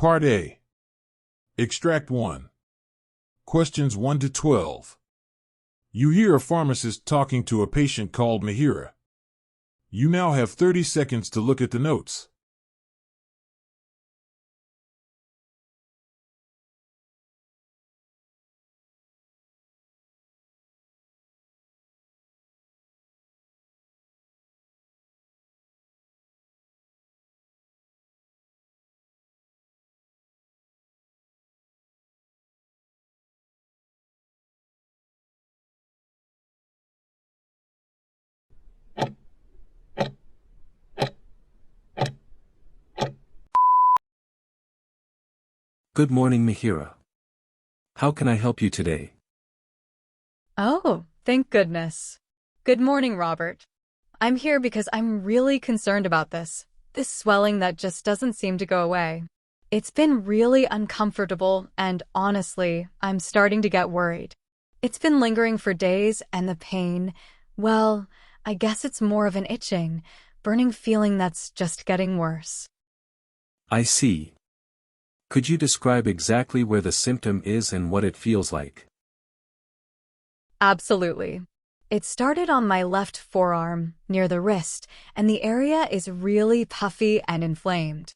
Part A. Extract 1. Questions 1 to 12. You hear a pharmacist talking to a patient called Mihiraa. You now have 30 seconds to look at the notes. Good morning, Mihiraa. How can I help you today? Oh, thank goodness. Good morning, Robert. I'm here because I'm really concerned about this swelling that just doesn't seem to go away. It's been really uncomfortable, and honestly, I'm starting to get worried. It's been lingering for days, and the pain, well, I guess it's more of an itching, burning feeling that's just getting worse. I see. Could you describe exactly where the symptom is and what it feels like? Absolutely. It started on my left forearm, near the wrist, and the area is really puffy and inflamed.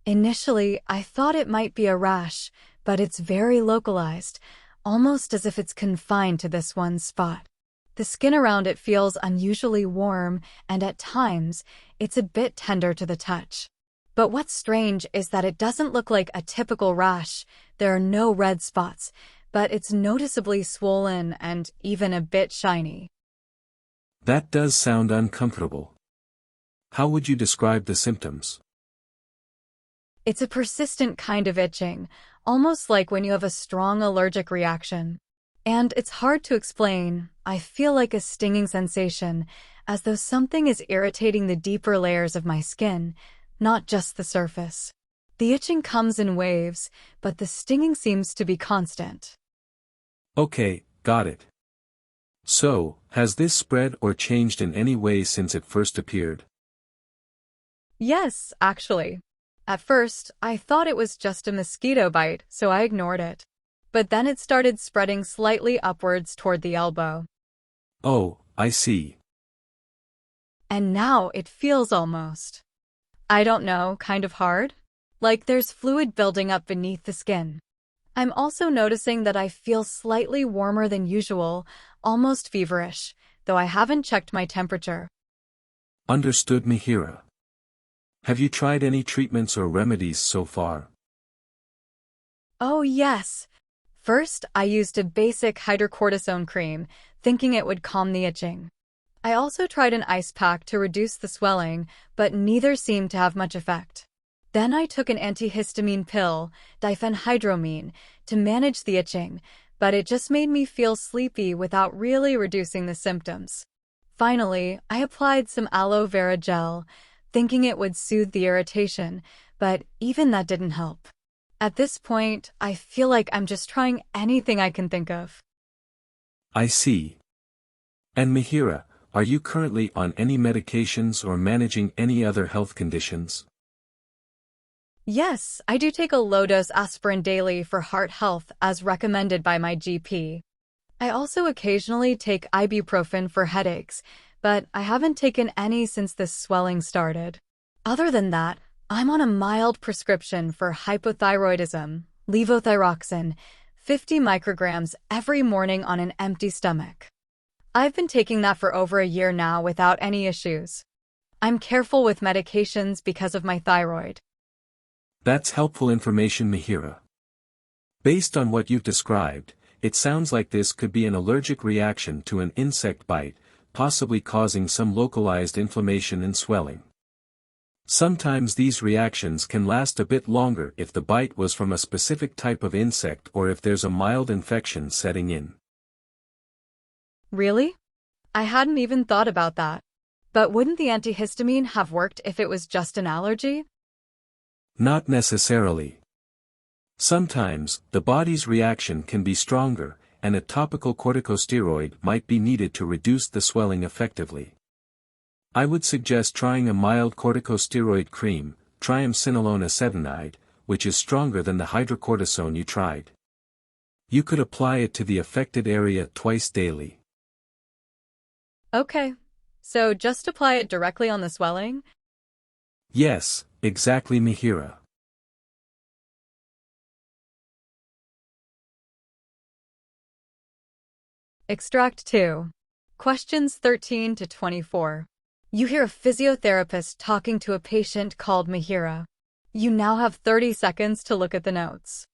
Initially, I thought it might be a rash, but it's very localized, almost as if it's confined to this one spot. The skin around it feels unusually warm, and at times, it's a bit tender to the touch. But what's strange is that it doesn't look like a typical rash. There are no red spots, but it's noticeably swollen and even a bit shiny. That does sound uncomfortable. How would you describe the symptoms? It's a persistent kind of itching, almost like when you have a strong allergic reaction. And it's hard to explain. I feel like a stinging sensation, as though something is irritating the deeper layers of my skin, not just the surface. The itching comes in waves, but the stinging seems to be constant. Okay, got it. So, has this spread or changed in any way since it first appeared? Yes, actually. At first, I thought it was just a mosquito bite, so I ignored it. But then it started spreading slightly upwards toward the elbow. Oh, I see. And now it feels almost, I don't know, kind of hard? Like there's fluid building up beneath the skin. I'm also noticing that I feel slightly warmer than usual, almost feverish, though I haven't checked my temperature. Understood, Mihiraa. Have you tried any treatments or remedies so far? Oh yes. First, I used a basic hydrocortisone cream, thinking it would calm the itching. I also tried an ice pack to reduce the swelling, but neither seemed to have much effect. Then I took an antihistamine pill, diphenhydramine, to manage the itching, but it just made me feel sleepy without really reducing the symptoms. Finally, I applied some aloe vera gel, thinking it would soothe the irritation, but even that didn't help. At this point, I feel like I'm just trying anything I can think of. I see. And Mihiraa, are you currently on any medications or managing any other health conditions? Yes, I do take a low-dose aspirin daily for heart health as recommended by my GP. I also occasionally take ibuprofen for headaches, but I haven't taken any since this swelling started. Other than that, I'm on a mild prescription for hypothyroidism, levothyroxine, 50 micrograms every morning on an empty stomach. I've been taking that for over a year now without any issues. I'm careful with medications because of my thyroid. That's helpful information, Mihiraa. Based on what you've described, it sounds like this could be an allergic reaction to an insect bite, possibly causing some localized inflammation and swelling. Sometimes these reactions can last a bit longer if the bite was from a specific type of insect or if there's a mild infection setting in. Really? I hadn't even thought about that. But wouldn't the antihistamine have worked if it was just an allergy? Not necessarily. Sometimes, the body's reaction can be stronger, and a topical corticosteroid might be needed to reduce the swelling effectively. I would suggest trying a mild corticosteroid cream, triamcinolone acetonide, which is stronger than the hydrocortisone you tried. You could apply it to the affected area twice daily. Okay, so just apply it directly on the swelling? Yes, exactly, Mihiraa. Extract 2. Questions 13 to 24. You hear a physiotherapist talking to a patient called Mihiraa. You now have 30 seconds to look at the notes.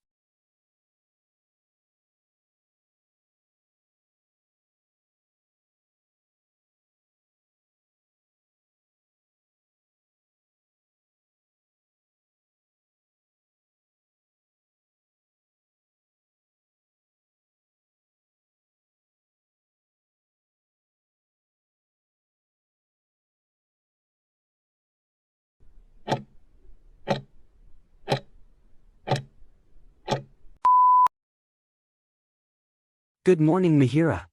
Good morning, Mihiraa.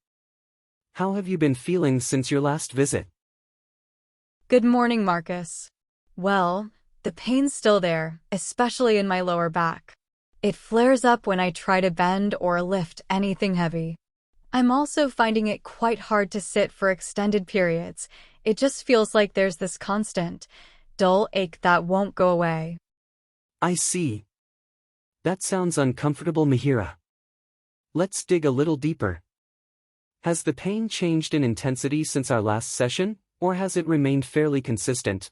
How have you been feeling since your last visit? Good morning, Marcus. Well, the pain's still there, especially in my lower back. It flares up when I try to bend or lift anything heavy. I'm also finding it quite hard to sit for extended periods. It just feels like there's this constant, dull ache that won't go away. I see. That sounds uncomfortable, Mihiraa. Let's dig a little deeper. Has the pain changed in intensity since our last session, or has it remained fairly consistent?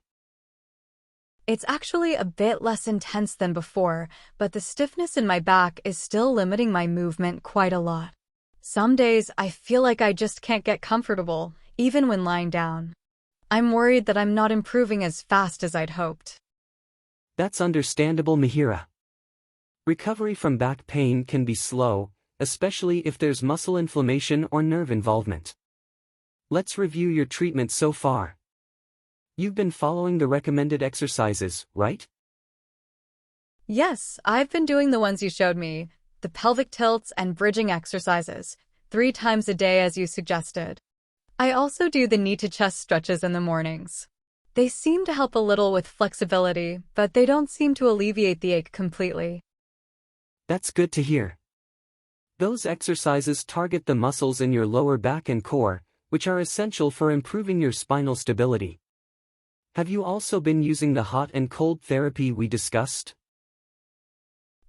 It's actually a bit less intense than before, but the stiffness in my back is still limiting my movement quite a lot. Some days I feel like I just can't get comfortable, even when lying down. I'm worried that I'm not improving as fast as I'd hoped. That's understandable, Mihiraa. Recovery from back pain can be slow, especially if there's muscle inflammation or nerve involvement. Let's review your treatment so far. You've been following the recommended exercises, right? Yes, I've been doing the ones you showed me, the pelvic tilts and bridging exercises, 3 times a day as you suggested. I also do the knee-to-chest stretches in the mornings. They seem to help a little with flexibility, but they don't seem to alleviate the ache completely. That's good to hear. Those exercises target the muscles in your lower back and core, which are essential for improving your spinal stability. Have you also been using the hot and cold therapy we discussed?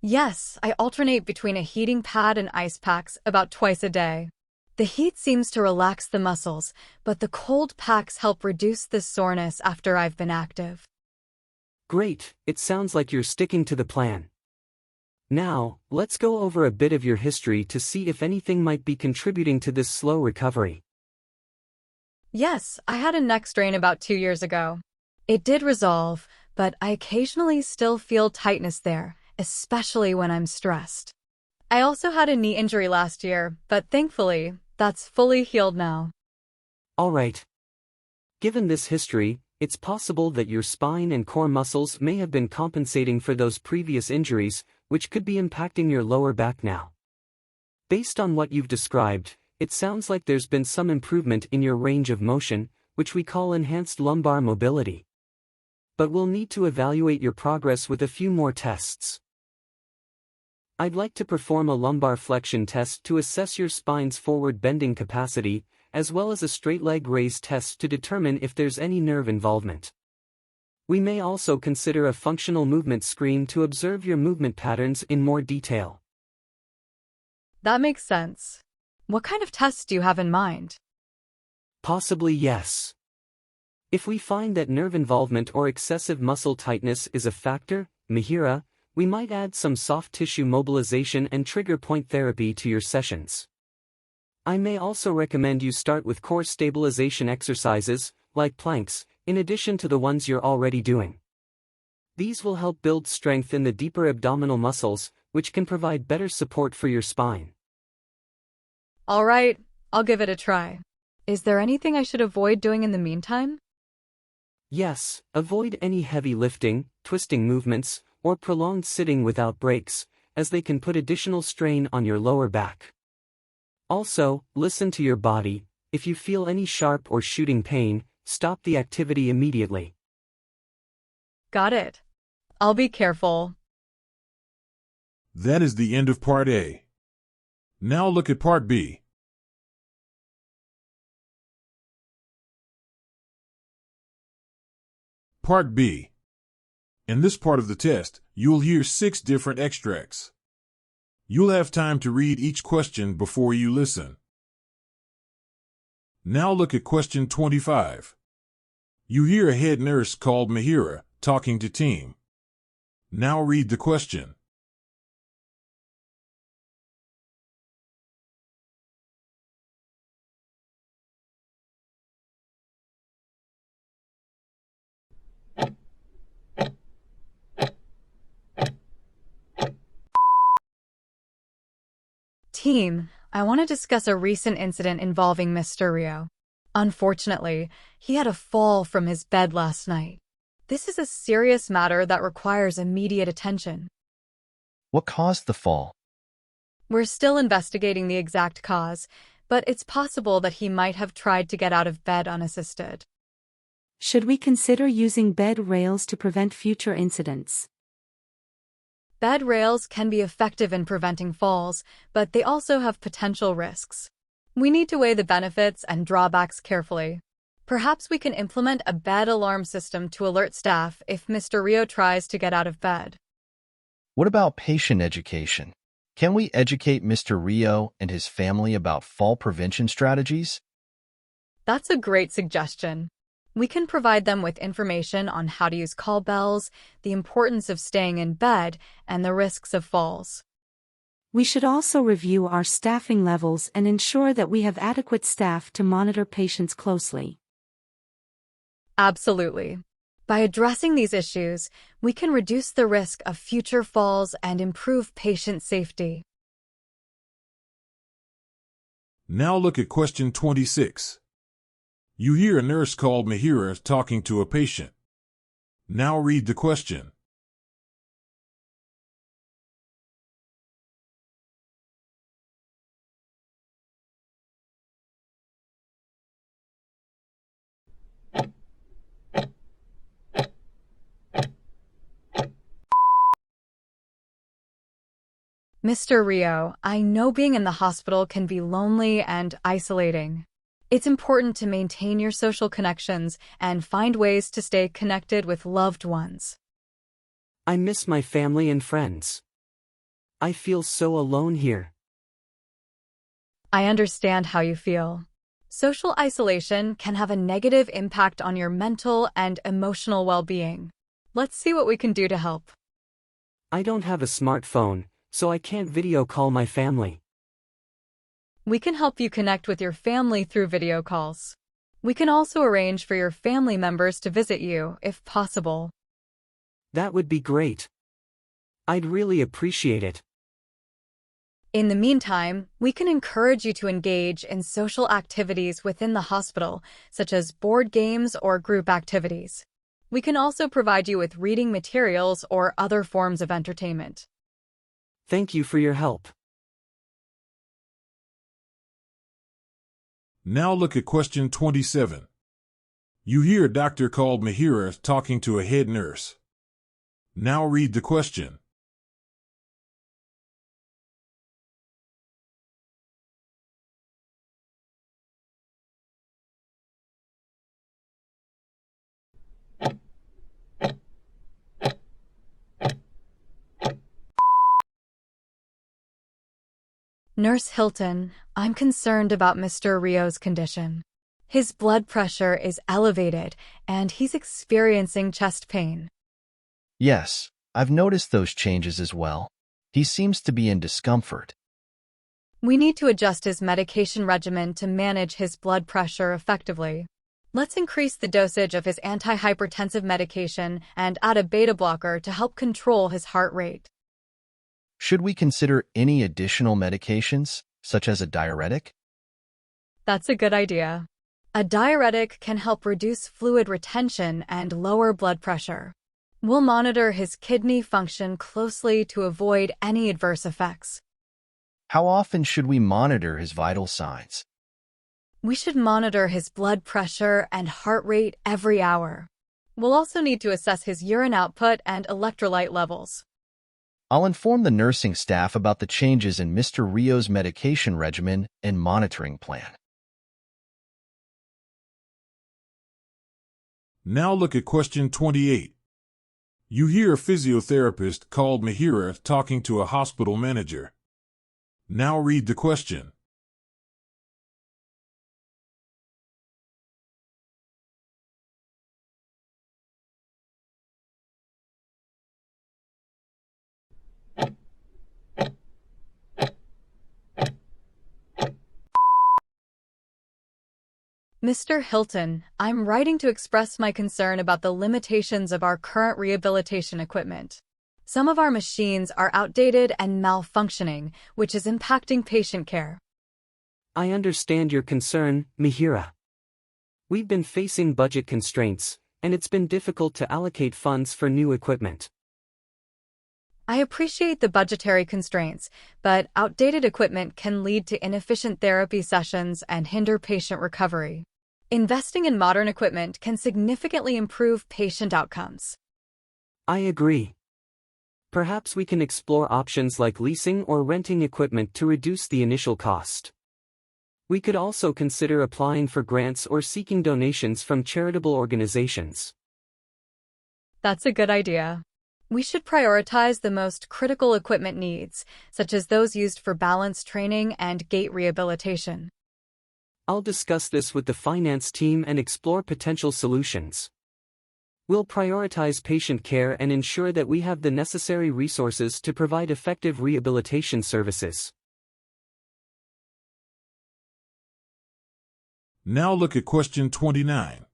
Yes, I alternate between a heating pad and ice packs about twice a day. The heat seems to relax the muscles, but the cold packs help reduce the soreness after I've been active. Great, it sounds like you're sticking to the plan. Now, let's go over a bit of your history to see if anything might be contributing to this slow recovery. Yes, I had a neck strain about 2 years ago. It did resolve, but I occasionally still feel tightness there, especially when I'm stressed. I also had a knee injury last year, but thankfully, that's fully healed now. Alright. Given this history, it's possible that your spine and core muscles may have been compensating for those previous injuries, which could be impacting your lower back now. Based on what you've described, it sounds like there's been some improvement in your range of motion, which we call enhanced lumbar mobility. But we'll need to evaluate your progress with a few more tests. I'd like to perform a lumbar flexion test to assess your spine's forward bending capacity, as well as a straight leg raise test to determine if there's any nerve involvement. We may also consider a functional movement screen to observe your movement patterns in more detail. That makes sense. What kind of tests do you have in mind? Possibly yes. If we find that nerve involvement or excessive muscle tightness is a factor, Mihiraa, we might add some soft tissue mobilization and trigger point therapy to your sessions. I may also recommend you start with core stabilization exercises, like planks, in addition to the ones you're already doing. These will help build strength in the deeper abdominal muscles, which can provide better support for your spine. All right, I'll give it a try. Is there anything I should avoid doing in the meantime? Yes, avoid any heavy lifting, twisting movements, or prolonged sitting without breaks, as they can put additional strain on your lower back. Also, listen to your body. If you feel any sharp or shooting pain, stop the activity immediately. Got it. I'll be careful. That is the end of Part A. Now look at Part B. Part B. In this part of the test, you'll hear 6 different extracts. You'll have time to read each question before you listen. Now look at question 25. You hear a head nurse called Mihiraa talking to team. Now read the question. Team, I want to discuss a recent incident involving Mr. Rio. Unfortunately, he had a fall from his bed last night. This is a serious matter that requires immediate attention. What caused the fall? We're still investigating the exact cause, but it's possible that he might have tried to get out of bed unassisted. Should we consider using bed rails to prevent future incidents? Bed rails can be effective in preventing falls, but they also have potential risks. We need to weigh the benefits and drawbacks carefully. Perhaps we can implement a bed alarm system to alert staff if Mr. Rio tries to get out of bed. What about patient education? Can we educate Mr. Rio and his family about fall prevention strategies? That's a great suggestion. We can provide them with information on how to use call bells, the importance of staying in bed, and the risks of falls. We should also review our staffing levels and ensure that we have adequate staff to monitor patients closely. Absolutely. By addressing these issues, we can reduce the risk of future falls and improve patient safety. Now look at question 26. You hear a nurse called Mihiraa talking to a patient. Now read the question. Mr. Rio, I know being in the hospital can be lonely and isolating. It's important to maintain your social connections and find ways to stay connected with loved ones. I miss my family and friends. I feel so alone here. I understand how you feel. Social isolation can have a negative impact on your mental and emotional well-being. Let's see what we can do to help. I don't have a smartphone, so I can't video call my family. We can help you connect with your family through video calls. We can also arrange for your family members to visit you, if possible. That would be great. I'd really appreciate it. In the meantime, we can encourage you to engage in social activities within the hospital, such as board games or group activities. We can also provide you with reading materials or other forms of entertainment. Thank you for your help. Now look at question 27. You hear a doctor called Mihiraa talking to a head nurse. Now read the question. Nurse Hilton, I'm concerned about Mr. Rio's condition. His blood pressure is elevated, and he's experiencing chest pain. Yes, I've noticed those changes as well. He seems to be in discomfort. We need to adjust his medication regimen to manage his blood pressure effectively. Let's increase the dosage of his antihypertensive medication and add a beta blocker to help control his heart rate. Should we consider any additional medications, such as a diuretic? That's a good idea. A diuretic can help reduce fluid retention and lower blood pressure. We'll monitor his kidney function closely to avoid any adverse effects. How often should we monitor his vital signs? We should monitor his blood pressure and heart rate every hour. We'll also need to assess his urine output and electrolyte levels. I'll inform the nursing staff about the changes in Mr. Rio's medication regimen and monitoring plan. Now look at question 28. You hear a physiotherapist called Mihiraa talking to a hospital manager. Now read the question. Mr. Hilton, I'm writing to express my concern about the limitations of our current rehabilitation equipment. Some of our machines are outdated and malfunctioning, which is impacting patient care. I understand your concern, Mihiraa. We've been facing budget constraints, and it's been difficult to allocate funds for new equipment. I appreciate the budgetary constraints, but outdated equipment can lead to inefficient therapy sessions and hinder patient recovery. Investing in modern equipment can significantly improve patient outcomes. I agree. Perhaps we can explore options like leasing or renting equipment to reduce the initial cost. We could also consider applying for grants or seeking donations from charitable organizations. That's a good idea. We should prioritize the most critical equipment needs, such as those used for balance training and gait rehabilitation. I'll discuss this with the finance team and explore potential solutions. We'll prioritize patient care and ensure that we have the necessary resources to provide effective rehabilitation services. Now look at question 29.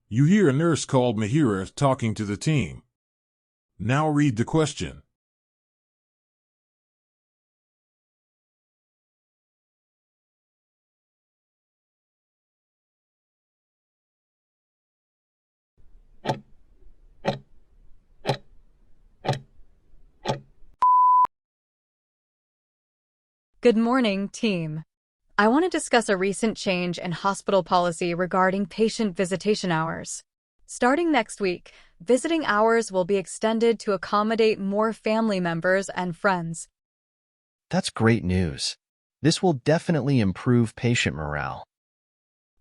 You hear a nurse called Mihiraa talking to the team. Now read the question. Good morning, team. I want to discuss a recent change in hospital policy regarding patient visitation hours. Starting next week, visiting hours will be extended to accommodate more family members and friends. That's great news. This will definitely improve patient morale.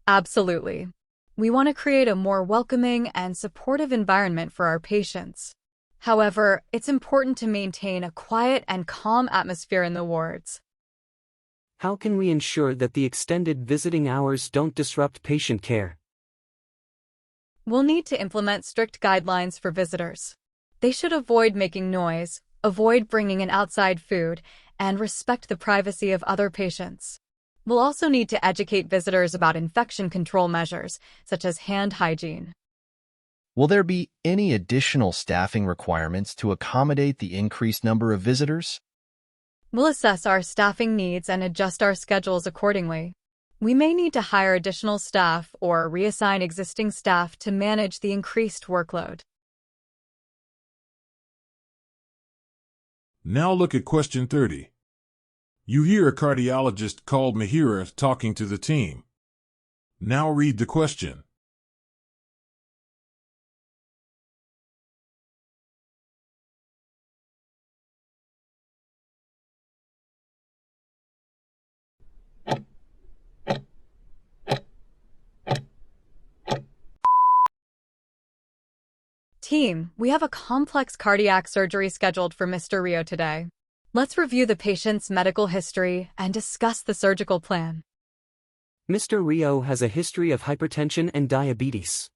Absolutely. We want to create a more welcoming and supportive environment for our patients. However, it's important to maintain a quiet and calm atmosphere in the wards. How can we ensure that the extended visiting hours don't disrupt patient care? We'll need to implement strict guidelines for visitors. They should avoid making noise, avoid bringing in outside food, and respect the privacy of other patients. We'll also need to educate visitors about infection control measures, such as hand hygiene. Will there be any additional staffing requirements to accommodate the increased number of visitors? We'll assess our staffing needs and adjust our schedules accordingly. We may need to hire additional staff or reassign existing staff to manage the increased workload. Now look at question 30. You hear a cardiologist called Mihiraa talking to the team. Now read the question. Team, we have a complex cardiac surgery scheduled for Mr. Rio today. Let's review the patient's medical history and discuss the surgical plan. Mr. Rio has a history of hypertension and diabetes.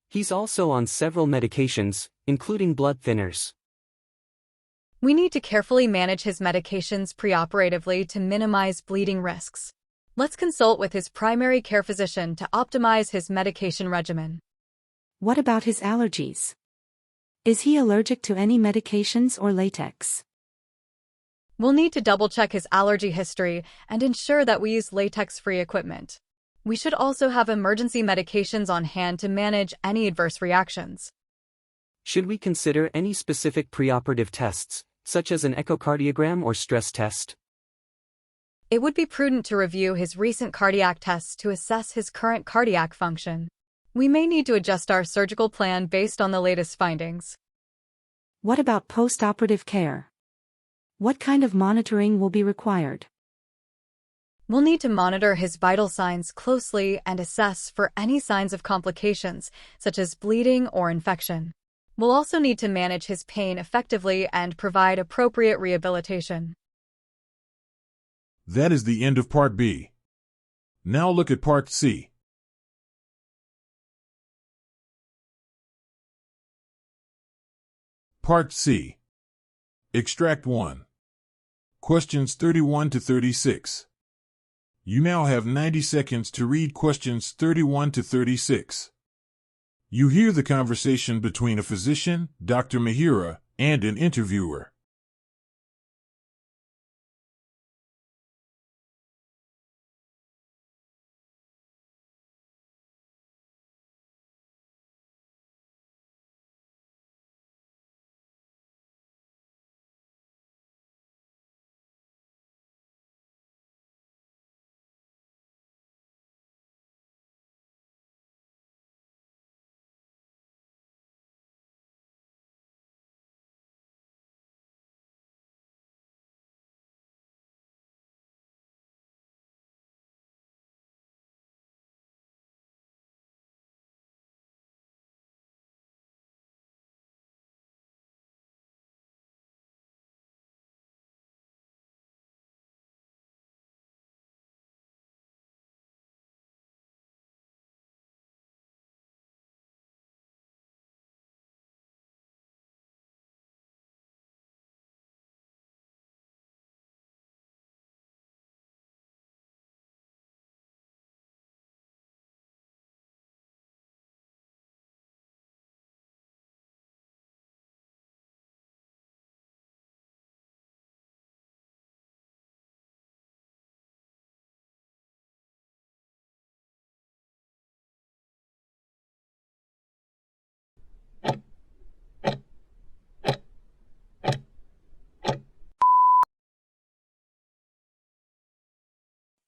He's also on several medications, including blood thinners. We need to carefully manage his medications preoperatively to minimize bleeding risks. Let's consult with his primary care physician to optimize his medication regimen. What about his allergies? Is he allergic to any medications or latex? We'll need to double-check his allergy history and ensure that we use latex-free equipment. We should also have emergency medications on hand to manage any adverse reactions. Should we consider any specific preoperative tests, such as an echocardiogram or stress test? It would be prudent to review his recent cardiac tests to assess his current cardiac function. We may need to adjust our surgical plan based on the latest findings. What about post-operative care? What kind of monitoring will be required? We'll need to monitor his vital signs closely and assess for any signs of complications, such as bleeding or infection. We'll also need to manage his pain effectively and provide appropriate rehabilitation. That is the end of Part B. Now look at Part C. Part C. Extract 1. Questions 31 to 36. You now have 90 seconds to read questions 31 to 36. You hear the conversation between a physician, Dr. Mihiraa, and an interviewer.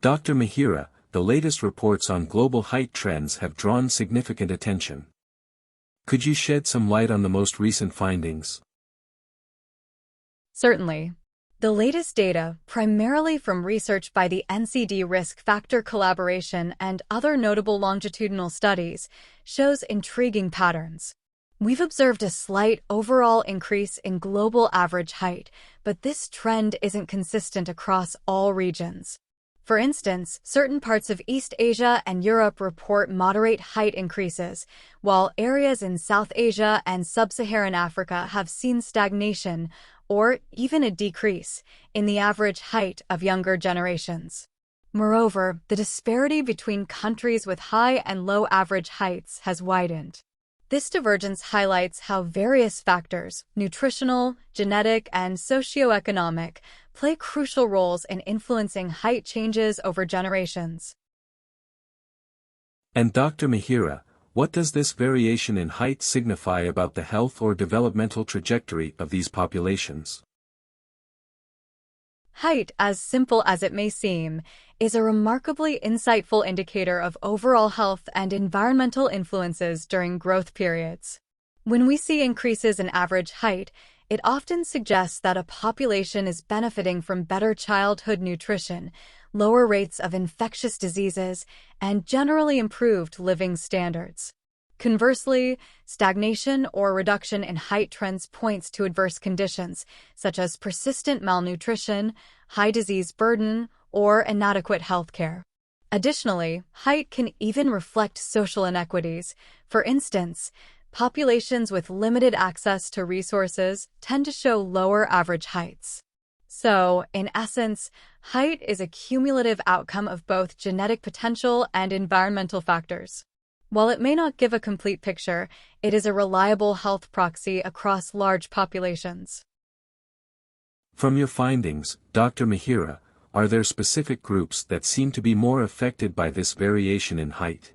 Dr. Mihiraa, the latest reports on global height trends have drawn significant attention. Could you shed some light on the most recent findings? Certainly. The latest data, primarily from research by the NCD Risk Factor Collaboration and other notable longitudinal studies, shows intriguing patterns. We've observed a slight overall increase in global average height, but this trend isn't consistent across all regions. For instance, certain parts of East Asia and Europe report moderate height increases, while areas in South Asia and Sub-Saharan Africa have seen stagnation or even a decrease in the average height of younger generations. Moreover, the disparity between countries with high and low average heights has widened. This divergence highlights how various factors, nutritional, genetic, and socioeconomic, play crucial roles in influencing height changes over generations. And Dr. Mihiraa, what does this variation in height signify about the health or developmental trajectory of these populations? Height, as simple as it may seem, is a remarkably insightful indicator of overall health and environmental influences during growth periods. When we see increases in average height, it often suggests that a population is benefiting from better childhood nutrition, lower rates of infectious diseases, and generally improved living standards. Conversely, stagnation or reduction in height trends points to adverse conditions, such as persistent malnutrition, high disease burden, or inadequate health care. Additionally, height can even reflect social inequities. For instance, populations with limited access to resources tend to show lower average heights. So, in essence, height is a cumulative outcome of both genetic potential and environmental factors. While it may not give a complete picture, it is a reliable health proxy across large populations. From your findings, Dr. Mihiraa, are there specific groups that seem to be more affected by this variation in height?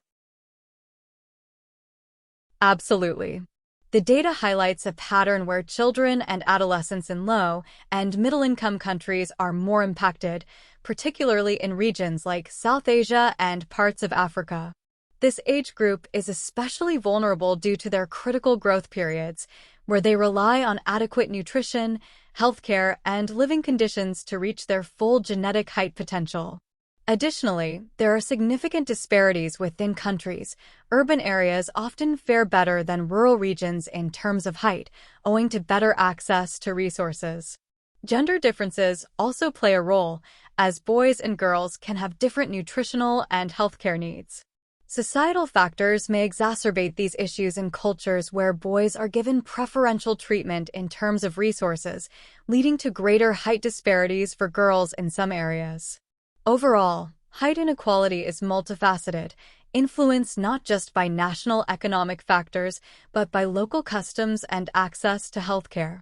Absolutely. The data highlights a pattern where children and adolescents in low and middle-income countries are more impacted, particularly in regions like South Asia and parts of Africa. This age group is especially vulnerable due to their critical growth periods, where they rely on adequate nutrition, healthcare, and living conditions to reach their full genetic height potential. Additionally, there are significant disparities within countries. Urban areas often fare better than rural regions in terms of height, owing to better access to resources. Gender differences also play a role, as boys and girls can have different nutritional and healthcare needs. Societal factors may exacerbate these issues in cultures where boys are given preferential treatment in terms of resources, leading to greater height disparities for girls in some areas. Overall, height inequality is multifaceted, influenced not just by national economic factors, but by local customs and access to healthcare.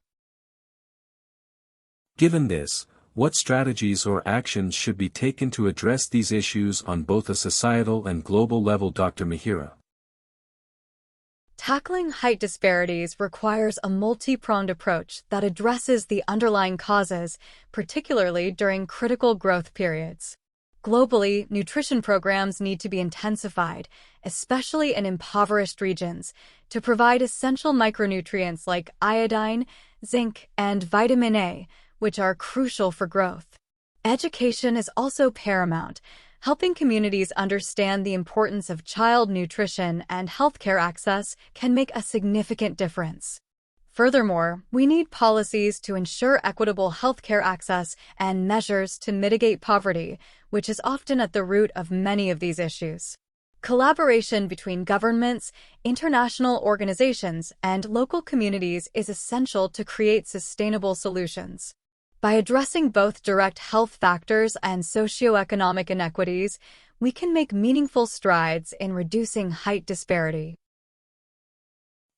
Given this, what strategies or actions should be taken to address these issues on both a societal and global level, Dr. Mihiraa? Tackling height disparities requires a multi-pronged approach that addresses the underlying causes, particularly during critical growth periods. Globally, nutrition programs need to be intensified, especially in impoverished regions, to provide essential micronutrients like iodine, zinc, and vitamin A, which are crucial for growth. Education is also paramount, helping communities understand the importance of child nutrition and healthcare access can make a significant difference. Furthermore, we need policies to ensure equitable healthcare access and measures to mitigate poverty, which is often at the root of many of these issues. Collaboration between governments, international organizations, and local communities is essential to create sustainable solutions. By addressing both direct health factors and socioeconomic inequities, we can make meaningful strides in reducing height disparity.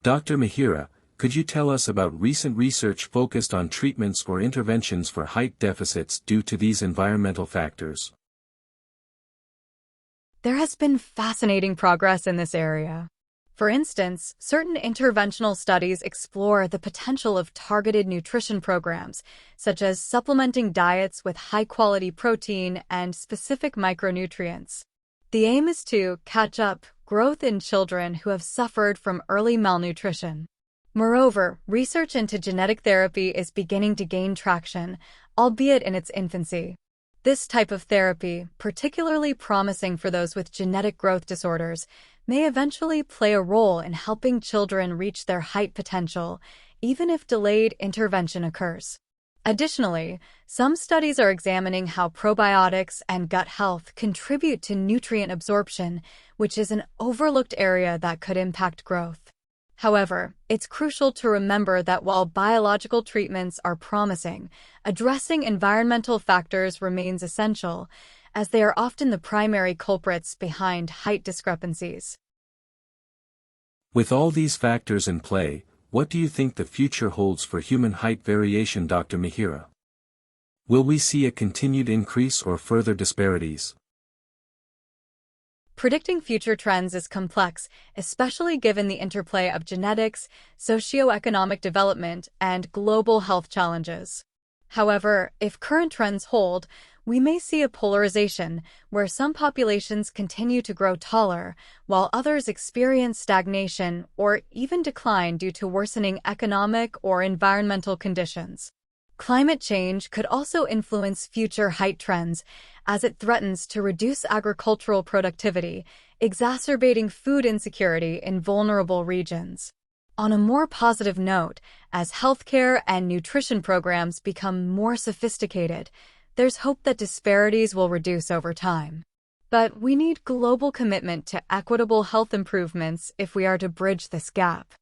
Dr. Mihiraa, could you tell us about recent research focused on treatments or interventions for height deficits due to these environmental factors? There has been fascinating progress in this area. For instance, certain interventional studies explore the potential of targeted nutrition programs, such as supplementing diets with high-quality protein and specific micronutrients. The aim is to catch up growth in children who have suffered from early malnutrition. Moreover, research into genetic therapy is beginning to gain traction, albeit in its infancy. This type of therapy, particularly promising for those with genetic growth disorders, may eventually play a role in helping children reach their height potential, even if delayed intervention occurs. Additionally, some studies are examining how probiotics and gut health contribute to nutrient absorption, which is an overlooked area that could impact growth. However, it's crucial to remember that while biological treatments are promising, addressing environmental factors remains essential, as they are often the primary culprits behind height discrepancies. With all these factors in play, what do you think the future holds for human height variation, Dr. Mihiraa? Will we see a continued increase or further disparities? Predicting future trends is complex, especially given the interplay of genetics, socioeconomic development, and global health challenges. However, if current trends hold, we may see a polarization where some populations continue to grow taller, while others experience stagnation or even decline due to worsening economic or environmental conditions. Climate change could also influence future height trends, as it threatens to reduce agricultural productivity, exacerbating food insecurity in vulnerable regions. On a more positive note, as healthcare and nutrition programs become more sophisticated, there's hope that disparities will reduce over time. But we need global commitment to equitable health improvements if we are to bridge this gap.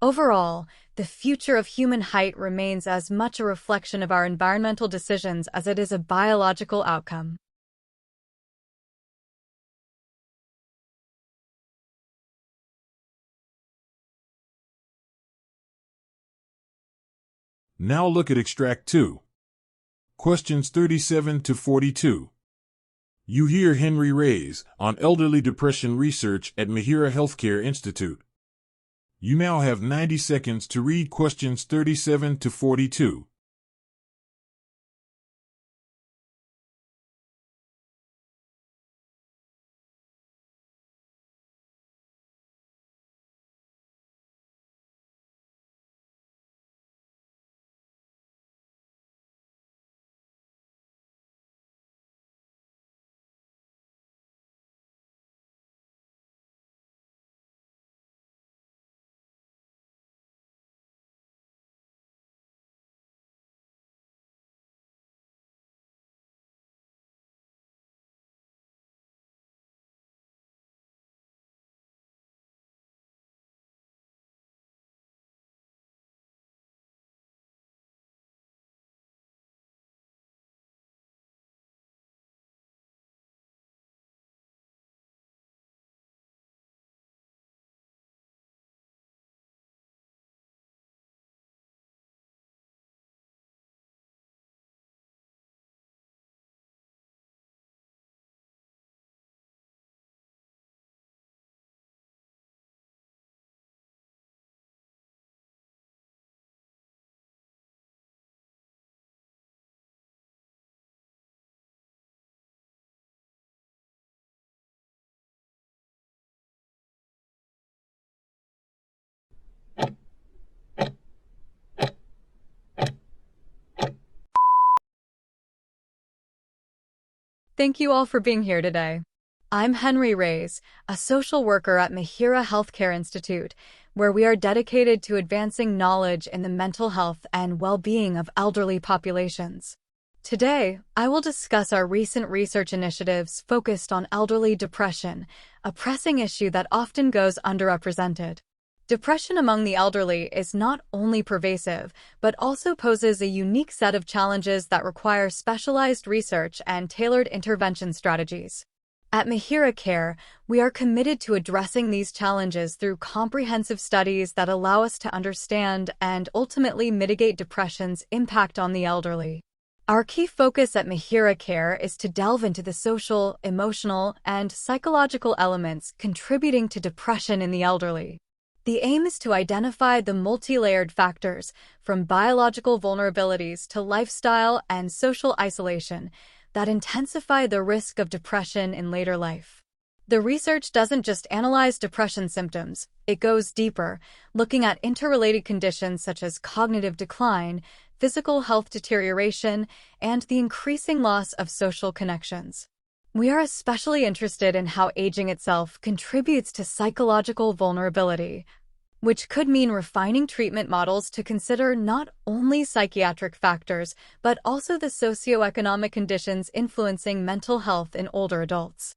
Overall, the future of human height remains as much a reflection of our environmental decisions as it is a biological outcome. Now look at Extract 2. Questions 37 to 42. You hear Henry Reyes on elderly depression research at Mihiraa Healthcare Institute. You now have 90 seconds to read questions 37 to 42. Thank you all for being here today. I'm Henry Reyes, a social worker at Mihiraa Healthcare Institute, where we are dedicated to advancing knowledge in the mental health and well-being of elderly populations. Today, I will discuss our recent research initiatives focused on elderly depression, a pressing issue that often goes underrepresented. Depression among the elderly is not only pervasive, but also poses a unique set of challenges that require specialized research and tailored intervention strategies. At Mihiraa Care, we are committed to addressing these challenges through comprehensive studies that allow us to understand and ultimately mitigate depression's impact on the elderly. Our key focus at Mihiraa Care is to delve into the social, emotional, and psychological elements contributing to depression in the elderly. The aim is to identify the multi-layered factors, from biological vulnerabilities to lifestyle and social isolation, that intensify the risk of depression in later life. The research doesn't just analyze depression symptoms, it goes deeper, looking at interrelated conditions such as cognitive decline, physical health deterioration, and the increasing loss of social connections. We are especially interested in how aging itself contributes to psychological vulnerability, which could mean refining treatment models to consider not only psychiatric factors, but also the socioeconomic conditions influencing mental health in older adults.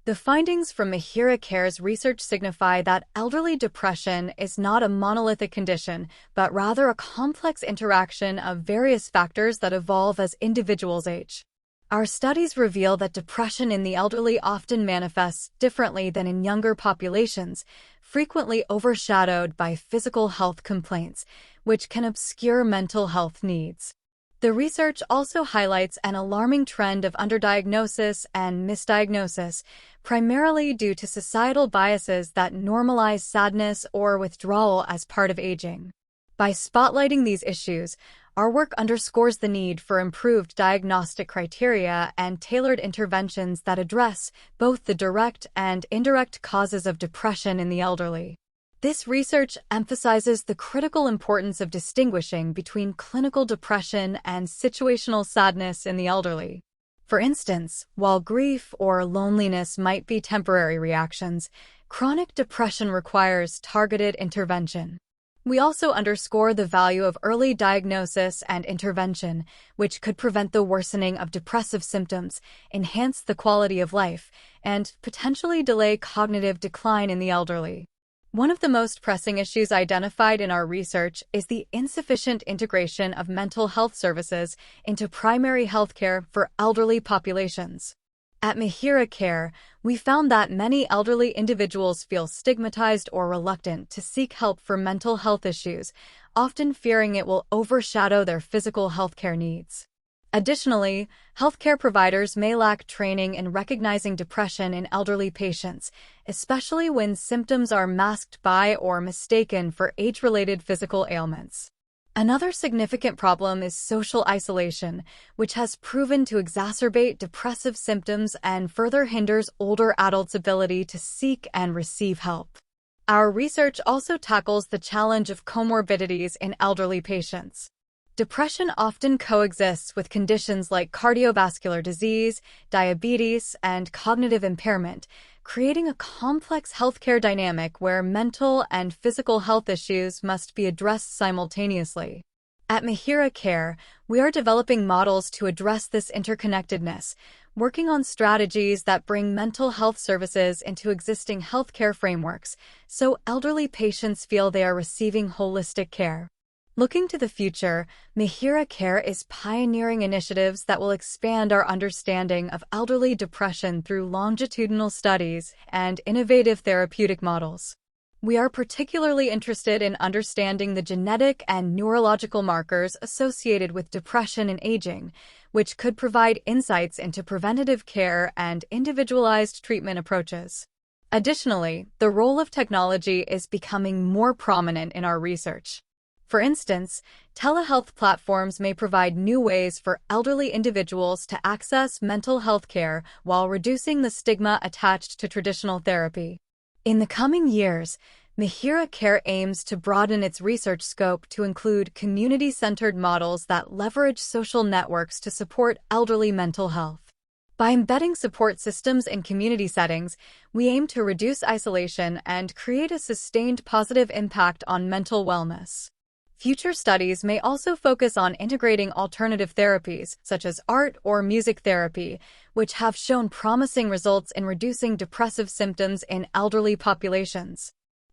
The findings from Mihiraa Care's research signify that elderly depression is not a monolithic condition, but rather a complex interaction of various factors that evolve as individuals age. Our studies reveal that depression in the elderly often manifests differently than in younger populations, frequently overshadowed by physical health complaints, which can obscure mental health needs. The research also highlights an alarming trend of underdiagnosis and misdiagnosis, primarily due to societal biases that normalize sadness or withdrawal as part of aging. By spotlighting these issues, our work underscores the need for improved diagnostic criteria and tailored interventions that address both the direct and indirect causes of depression in the elderly. This research emphasizes the critical importance of distinguishing between clinical depression and situational sadness in the elderly. For instance, while grief or loneliness might be temporary reactions, chronic depression requires targeted intervention. We also underscore the value of early diagnosis and intervention, which could prevent the worsening of depressive symptoms, enhance the quality of life, and potentially delay cognitive decline in the elderly. One of the most pressing issues identified in our research is the insufficient integration of mental health services into primary healthcare for elderly populations. At Mihiraa Care, we found that many elderly individuals feel stigmatized or reluctant to seek help for mental health issues, often fearing it will overshadow their physical healthcare needs. Additionally, healthcare providers may lack training in recognizing depression in elderly patients, especially when symptoms are masked by or mistaken for age-related physical ailments. Another significant problem is social isolation, which has proven to exacerbate depressive symptoms and further hinders older adults' ability to seek and receive help. Our research also tackles the challenge of comorbidities in elderly patients. Depression often coexists with conditions like cardiovascular disease, diabetes, and cognitive impairment, creating a complex healthcare dynamic where mental and physical health issues must be addressed simultaneously. At Mihiraa Care, we are developing models to address this interconnectedness, working on strategies that bring mental health services into existing healthcare frameworks, so elderly patients feel they are receiving holistic care. Looking to the future, Mihiraa Care is pioneering initiatives that will expand our understanding of elderly depression through longitudinal studies and innovative therapeutic models. We are particularly interested in understanding the genetic and neurological markers associated with depression and aging, which could provide insights into preventative care and individualized treatment approaches. Additionally, the role of technology is becoming more prominent in our research. For instance, telehealth platforms may provide new ways for elderly individuals to access mental health care while reducing the stigma attached to traditional therapy. In the coming years, Mihiraa Care aims to broaden its research scope to include community-centered models that leverage social networks to support elderly mental health. By embedding support systems in community settings, we aim to reduce isolation and create a sustained positive impact on mental wellness. Future studies may also focus on integrating alternative therapies, such as art or music therapy, which have shown promising results in reducing depressive symptoms in elderly populations.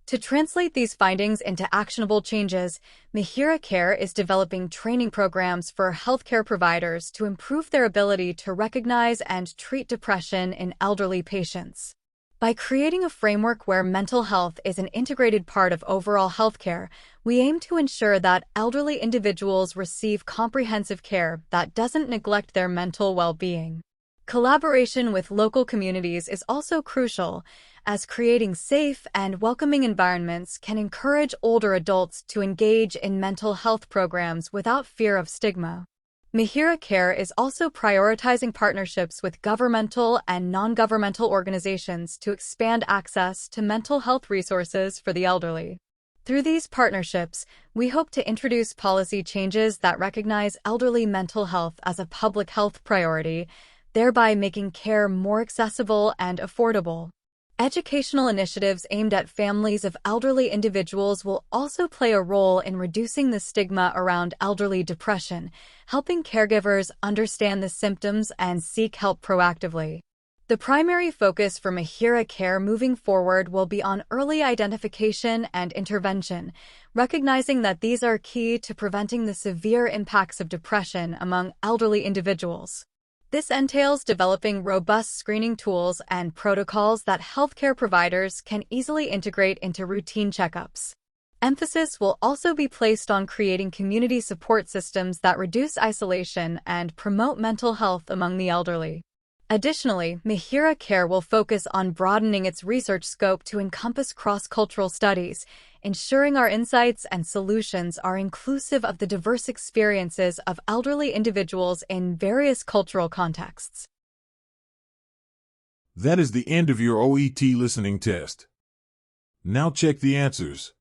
To translate these findings into actionable changes, Mihiraa Care is developing training programs for healthcare providers to improve their ability to recognize and treat depression in elderly patients. By creating a framework where mental health is an integrated part of overall healthcare, we aim to ensure that elderly individuals receive comprehensive care that doesn't neglect their mental well-being. Collaboration with local communities is also crucial, as creating safe and welcoming environments can encourage older adults to engage in mental health programs without fear of stigma. Mihiraa Care is also prioritizing partnerships with governmental and non-governmental organizations to expand access to mental health resources for the elderly. Through these partnerships, we hope to introduce policy changes that recognize elderly mental health as a public health priority, thereby making care more accessible and affordable. Educational initiatives aimed at families of elderly individuals will also play a role in reducing the stigma around elderly depression, helping caregivers understand the symptoms and seek help proactively. The primary focus for Mihiraa Care moving forward will be on early identification and intervention, recognizing that these are key to preventing the severe impacts of depression among elderly individuals. This entails developing robust screening tools and protocols that healthcare providers can easily integrate into routine checkups. Emphasis will also be placed on creating community support systems that reduce isolation and promote mental health among the elderly. Additionally, Mihiraa Care will focus on broadening its research scope to encompass cross-cultural studies, ensuring our insights and solutions are inclusive of the diverse experiences of elderly individuals in various cultural contexts. That is the end of your OET listening test. Now check the answers.